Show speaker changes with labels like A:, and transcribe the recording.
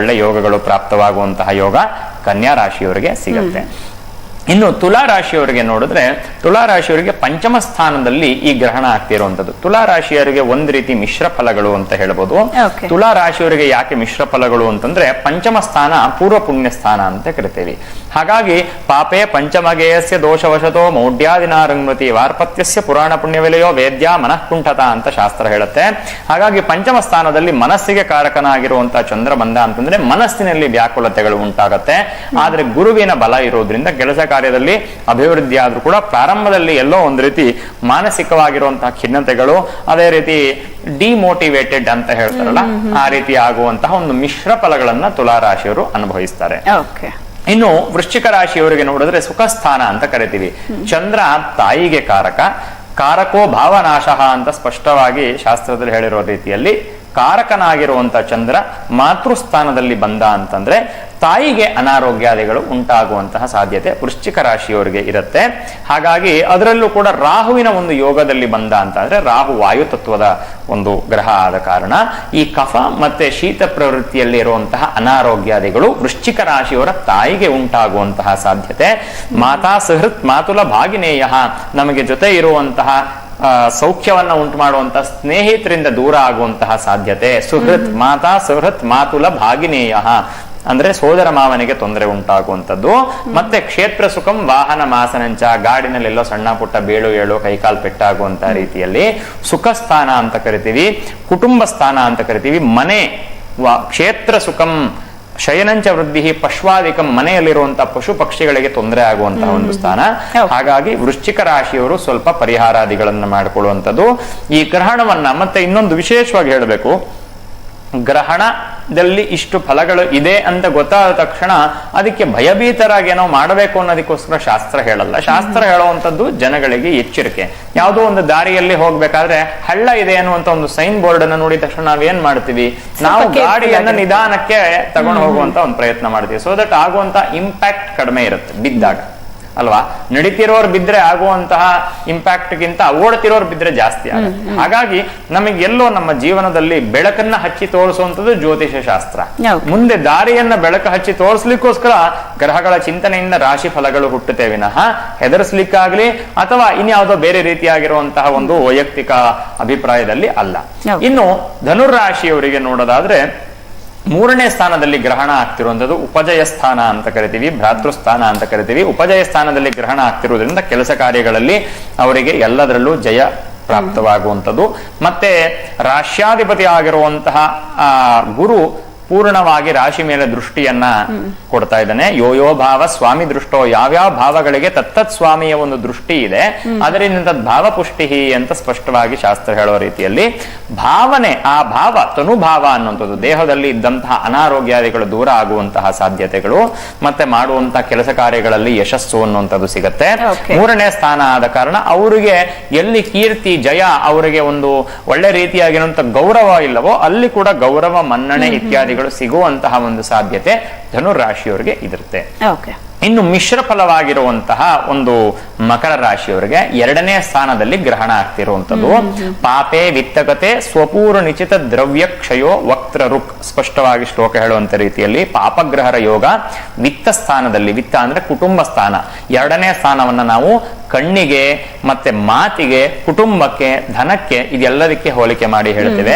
A: ಒಳ್ಳೆ ಯೋಗಗಳು ಪ್ರಾಪ್ತವಾಗುವಂತಹ ಯೋಗ ಕನ್ಯಾ ರಾಶಿಯವರಿಗೆ ಸಿಗುತ್ತೆ. ಇನ್ನು ತುಲಾ ರಾಶಿಯವರಿಗೆ ನೋಡಿದ್ರೆ, ತುಲಾ ರಾಶಿಯವರಿಗೆ ಪಂಚಮ ಸ್ಥಾನದಲ್ಲಿ ಈ ಗ್ರಹಣ ಆಗ್ತಿರುವಂತದ್ದು. ತುಲಾ ರಾಶಿಯವರಿಗೆ ಒಂದ್ ರೀತಿ ಮಿಶ್ರ ಫಲಗಳು ಅಂತ ಹೇಳ್ಬೋದು. ತುಲಾ ರಾಶಿಯವರಿಗೆ ಯಾಕೆ ಮಿಶ್ರ ಫಲಗಳು ಅಂತಂದ್ರೆ, ಪಂಚಮ ಸ್ಥಾನ ಪೂರ್ವ ಪುಣ್ಯ ಸ್ಥಾನ ಅಂತ ಕರಿತೇವೆ. ಹಾಗಾಗಿ ಪಾಪೇ ಪಂಚಮಗೇಯಸ್ಯ ದೋಷವಶತೋ ಮೌಢ್ಯಾದಿನಾರಂಗತಿ ವಾರ್ಪತ್ಯಸ್ಯ ಪುರಾಣ ಪುಣ್ಯವಿಲೆಯೋ ವೇದ್ಯ ಮನಃಕುಂಠತ ಅಂತ ಶಾಸ್ತ್ರ ಹೇಳುತ್ತೆ. ಹಾಗಾಗಿ ಪಂಚಮ ಸ್ಥಾನದಲ್ಲಿ ಮನಸ್ಸಿಗೆ ಕಾರಕನಾಗಿರುವಂತಹ ಚಂದ್ರ ಬಂದ ಅಂತಂದ್ರೆ ಮನಸ್ಸಿನಲ್ಲಿ ವ್ಯಾಕುಲತೆಗಳು ಉಂಟಾಗತ್ತೆ. ಆದ್ರೆ ಗುರುವಿನ ಬಲ ಇರೋದ್ರಿಂದ ಕೆಲಸ ಕಾರ್ಯದಲ್ಲಿ ಅಭಿವೃದ್ಧಿ ಆದ್ರೂ ಕೂಡ ಪ್ರಾರಂಭದಲ್ಲಿ ಎಲ್ಲೋ ಒಂದು ರೀತಿ ಮಾನಸಿಕವಾಗಿರುವಂತಹ ಖಿನ್ನತೆಗಳು, ಅದೇ ರೀತಿ ಡಿಮೋಟಿವೇಟೆಡ್ ಅಂತ ಹೇಳ್ತಾರಲ್ಲ, ಆ ರೀತಿ ಆಗುವಂತಹ ಒಂದು ಮಿಶ್ರ ಫಲಗಳನ್ನ ತುಲಾ ರಾಶಿಯವರು ಅನುಭವಿಸ್ತಾರೆ. ಇನ್ನು ವೃಶ್ಚಿಕ ರಾಶಿಯವರಿಗೆ ನೋಡಿದ್ರೆ ಸುಖ ಸ್ಥಾನ ಅಂತ ಕರಿತೀವಿ. ಚಂದ್ರ ತಾಯಿಗೆ ಕಾರಕೋ ಭಾವನಾಶ ಅಂತ ಸ್ಪಷ್ಟವಾಗಿ ಶಾಸ್ತ್ರದಲ್ಲಿ ಹೇಳಿರೋ ರೀತಿಯಲ್ಲಿ ಕಾರಕನಾಗಿರುವಂತ ಚಂದ್ರ ಮಾತೃಸ್ಥಾನದಲ್ಲಿ ಬಂದ ಅಂತಂದ್ರೆ ತಾಯಿಗೆ ಅನಾರೋಗ್ಯಾದಿಗಳು ಉಂಟಾಗುವಂತಹ ಸಾಧ್ಯತೆ ವೃಶ್ಚಿಕ ರಾಶಿಯವರಿಗೆ ಇರುತ್ತೆ. ಹಾಗಾಗಿ ಅದರಲ್ಲೂ ಕೂಡ ರಾಹುವಿನ ಒಂದು ಯೋಗದಲ್ಲಿ ಬಂದ ಅಂತಂದ್ರೆ, ರಾಹು ವಾಯು ತತ್ವದ ಒಂದು ಗ್ರಹ ಆದ ಕಾರಣ ಈ ಕಫ ಮತ್ತೆ ಶೀತ ಪ್ರವೃತ್ತಿಯಲ್ಲಿ ಇರುವಂತಹ ಅನಾರೋಗ್ಯಾದಿಗಳು ವೃಶ್ಚಿಕ ರಾಶಿಯವರ ತಾಯಿಗೆ ಉಂಟಾಗುವಂತಹ ಸಾಧ್ಯತೆ. ಮಾತಾ ಸುಹೃತ್ ಮಾತುಲ ಭಾಗಿನೇಯ, ನಮಗೆ ಜೊತೆ ಇರುವಂತಹ ಸೌಖ್ಯವನ್ನ ಉಂಟು ಮಾಡುವಂತಹ ಸ್ನೇಹಿತರಿಂದ ದೂರ ಆಗುವಂತಹ ಸಾಧ್ಯತೆ. ಸುಹೃತ್ ಮಾತಾ ಸುಹೃತ್ ಮಾತುಲ ಭಾಗಿನೇಯ ಅಂದ್ರೆ ಸೋದರ ಮಾವನಿಗೆ ತೊಂದರೆ ಉಂಟಾಗುವಂಥದ್ದು. ಮತ್ತೆ ಕ್ಷೇತ್ರ ಸುಖಂ ವಾಹನ ಮಾಸನಂಚ, ಗಾಡಿನಲ್ಲೆಲ್ಲೋ ಸಣ್ಣ ಪುಟ್ಟ ಬೇಳು ಏಳು ಕೈಕಾಲ್ ಪೆಟ್ಟಾಗುವಂತಹ ರೀತಿಯಲ್ಲಿ ಸುಖ ಸ್ಥಾನ ಅಂತ ಕರಿತೀವಿ, ಕುಟುಂಬ ಸ್ಥಾನ ಅಂತ ಕರಿತೀವಿ. ಮನೆ ಕ್ಷೇತ್ರ ಸುಖಂ ಶಯನಂಚ ವೃದ್ಧಿ ಪಶ್ವಾದಿಕಂ, ಮನೆಯಲ್ಲಿರುವಂತಹ ಪಶು ಪಕ್ಷಿಗಳಿಗೆ ತೊಂದರೆ ಆಗುವಂತಹ ಒಂದು ಸ್ಥಾನ. ಹಾಗಾಗಿ ವೃಶ್ಚಿಕ ರಾಶಿಯವರು ಸ್ವಲ್ಪ ಪರಿಹಾರಾದಿಗಳನ್ನ ಮಾಡಿಕೊಳ್ಳುವಂಥದ್ದು. ಈ ಗ್ರಹಣವನ್ನ ಮತ್ತೆ ಇನ್ನೊಂದು ವಿಶೇಷವಾಗಿ ಹೇಳಬೇಕು, ಗ್ರಹಣದಲ್ಲಿ ಇಷ್ಟು ಫಲಗಳು ಇದೆ ಅಂತ ಗೊತ್ತಾದ ತಕ್ಷಣ ಅದಕ್ಕೆ ಭಯಭೀತರಾಗಿ ಏನೋ ಮಾಡಬೇಕು ಅನ್ನೋದಕ್ಕೋಸ್ಕರ ಶಾಸ್ತ್ರ ಹೇಳಲ್ಲ. ಶಾಸ್ತ್ರ ಹೇಳುವಂಥದ್ದು ಜನಗಳಿಗೆ ಎಚ್ಚರಿಕೆ. ಯಾವುದೋ ಒಂದು ದಾರಿಯಲ್ಲಿ ಹೋಗ್ಬೇಕಾದ್ರೆ ಹಳ್ಳ ಇದೆ ಅನ್ನುವಂತ ಒಂದು ಸೈನ್ ಬೋರ್ಡ್ ಅನ್ನು ನೋಡಿದ ತಕ್ಷಣ ನಾವೇನ್ ಮಾಡ್ತೀವಿ, ನಾವು ಗಾಡಿಯನ್ನ ನಿಧಾನಕ್ಕೆ ತಗೊಂಡು ಹೋಗುವಂತ ಒಂದು ಪ್ರಯತ್ನ ಮಾಡ್ತೀವಿ. ಸೊ ದಟ್ ಆಗುವಂತ ಇಂಪ್ಯಾಕ್ಟ್ ಕಡಿಮೆ ಇರುತ್ತೆ ಬಿದ್ದಾಗ, ಅಲ್ವಾ? ನಡೀತಿರೋರು ಬಿದ್ರೆ ಆಗುವಂತಹ ಇಂಪ್ಯಾಕ್ಟ್ ಗಿಂತ ಓಡ್ತಿರೋರು ಬಿದ್ರೆ ಜಾಸ್ತಿ ಆಗುತ್ತೆ. ಹಾಗಾಗಿ ನಮಗೆ ಎಲ್ಲೋ ನಮ್ಮ ಜೀವನದಲ್ಲಿ ಬೆಳಕನ್ನ ಹಚ್ಚಿ ತೋರಿಸುವಂತದ್ದು ಜ್ಯೋತಿಷ ಶಾಸ್ತ್ರ. ಮುಂದೆ ದಾರಿಯನ್ನ ಬೆಳಕು ಹಚ್ಚಿ ತೋರಿಸ್ಲಿಕ್ಕೋಸ್ಕರ ಗ್ರಹಗಳ ಚಿಂತನೆಯಿಂದ ರಾಶಿ ಫಲಗಳು ಹುಟ್ಟುತ್ತೆ ವಿನಃ ಹೆದರ್ಸ್ಲಿಕ್ಕಾಗ್ಲಿ ಅಥವಾ ಇನ್ಯಾವುದೋ ಬೇರೆ ರೀತಿಯಾಗಿರುವಂತಹ ಒಂದು ವೈಯಕ್ತಿಕ ಅಭಿಪ್ರಾಯದಲ್ಲಿ ಅಲ್ಲ. ಇನ್ನು ಧನುರಾಶಿಯವರಿಗೆ ನೋಡೋದಾದ್ರೆ, ಮೂರನೇ ಸ್ಥಾನದಲ್ಲಿ ಗ್ರಹಣ ಆಗ್ತಿರುವಂಥದ್ದು ಉಪಜಯ ಸ್ಥಾನ ಅಂತ ಕರಿತೀವಿ, ಭ್ರಾತೃಸ್ಥಾನ ಅಂತ ಕರಿತೀವಿ. ಉಪಜಯ ಸ್ಥಾನದಲ್ಲಿ ಗ್ರಹಣ ಆಗ್ತಿರುವುದರಿಂದ ಕೆಲಸ ಕಾರ್ಯಗಳಲ್ಲಿ ಅವರಿಗೆ ಎಲ್ಲದರಲ್ಲೂ ಜಯ ಪ್ರಾಪ್ತವಾಗುವಂಥದ್ದು. ಮತ್ತೆ ರಾಶ್ಯಾಧಿಪತಿ ಆಗಿರುವಂತಹ ಗುರು ಪೂರ್ಣವಾಗಿ ರಾಶಿ ಮೇಲೆ ದೃಷ್ಟಿಯನ್ನ ಕೊಡ್ತಾ ಇದ್ದಾನೆ. ಯೋ ಭಾವ ಸ್ವಾಮಿ ದೃಷ್ಟೋ, ಯಾವ್ಯಾವ ಭಾವಗಳಿಗೆ ತತ್ತತ್ ಸ್ವಾಮಿಯ ಒಂದು ದೃಷ್ಟಿ ಇದೆ, ಅದರಿಂದ ಭಾವ ಪುಷ್ಟಿ ಅಂತ ಸ್ಪಷ್ಟವಾಗಿ ಶಾಸ್ತ್ರ ಹೇಳೋ ರೀತಿಯಲ್ಲಿ ಭಾವನೆ, ಆ ಭಾವ ತನುಭಾವ ಅನ್ನುವಂಥದ್ದು ದೇಹದಲ್ಲಿ ಇದ್ದಂತಹ ಅನಾರೋಗ್ಯಾದಿಗಳು ದೂರ ಆಗುವಂತಹ ಸಾಧ್ಯತೆಗಳು, ಮತ್ತೆ ಮಾಡುವಂತಹ ಕೆಲಸ ಕಾರ್ಯಗಳಲ್ಲಿ ಯಶಸ್ಸು ಅನ್ನುವಂಥದ್ದು ಸಿಗತ್ತೆ. ಮೂರನೇ ಸ್ಥಾನ ಆದ ಕಾರಣ ಅವರಿಗೆ ಎಲ್ಲಿ ಕೀರ್ತಿ ಜಯ, ಅವರಿಗೆ ಒಂದು ಒಳ್ಳೆ ರೀತಿಯಾಗಿರುವಂತಹ ಗೌರವ ಇಲ್ಲವೋ ಅಲ್ಲಿ ಕೂಡ ಗೌರವ ಮನ್ನಣೆ ಇತ್ಯಾದಿಗಳು ಸಿಗುವಂತಹ ಒಂದು ಸಾಧ್ಯತೆ ಧನುರಾಶಿಯವರಿಗೆ ಇರುತ್ತೆ. ಇನ್ನು ಮಿಶ್ರ ಫಲವಾಗಿರುವಂತಹ ಒಂದು ಮಕರ ರಾಶಿಯವರಿಗೆ ಎರಡನೇ ಸ್ಥಾನದಲ್ಲಿ ಗ್ರಹಣ ಆಗ್ತಿರುವಂಥದ್ದು. ಪಾಪೇ ವಿತ್ತಕತೆ ಸ್ವಪೂರ್ವ ನಿಚಿತ ದ್ರವ್ಯ ಕ್ಷಯೋ ವಕ್ತ್ರ ರುಕ್, ಸ್ಪಷ್ಟವಾಗಿ ಶ್ಲೋಕ ಹೇಳುವಂತ ರೀತಿಯಲ್ಲಿ ಪಾಪಗ್ರಹರ ಯೋಗ ವಿತ್ತ ಸ್ಥಾನದಲ್ಲಿ, ವಿತ್ತ ಅಂದ್ರೆ ಕುಟುಂಬ ಸ್ಥಾನ, ಎರಡನೇ ಸ್ಥಾನವನ್ನ ನಾವು ಕಣ್ಣಿಗೆ ಮತ್ತೆ ಮಾತಿಗೆ ಕುಟುಂಬಕ್ಕೆ ಧನಕ್ಕೆ ಇದೆಲ್ಲದಕ್ಕೆ ಹೋಲಿಕೆ ಮಾಡಿ ಹೇಳ್ತೇವೆ.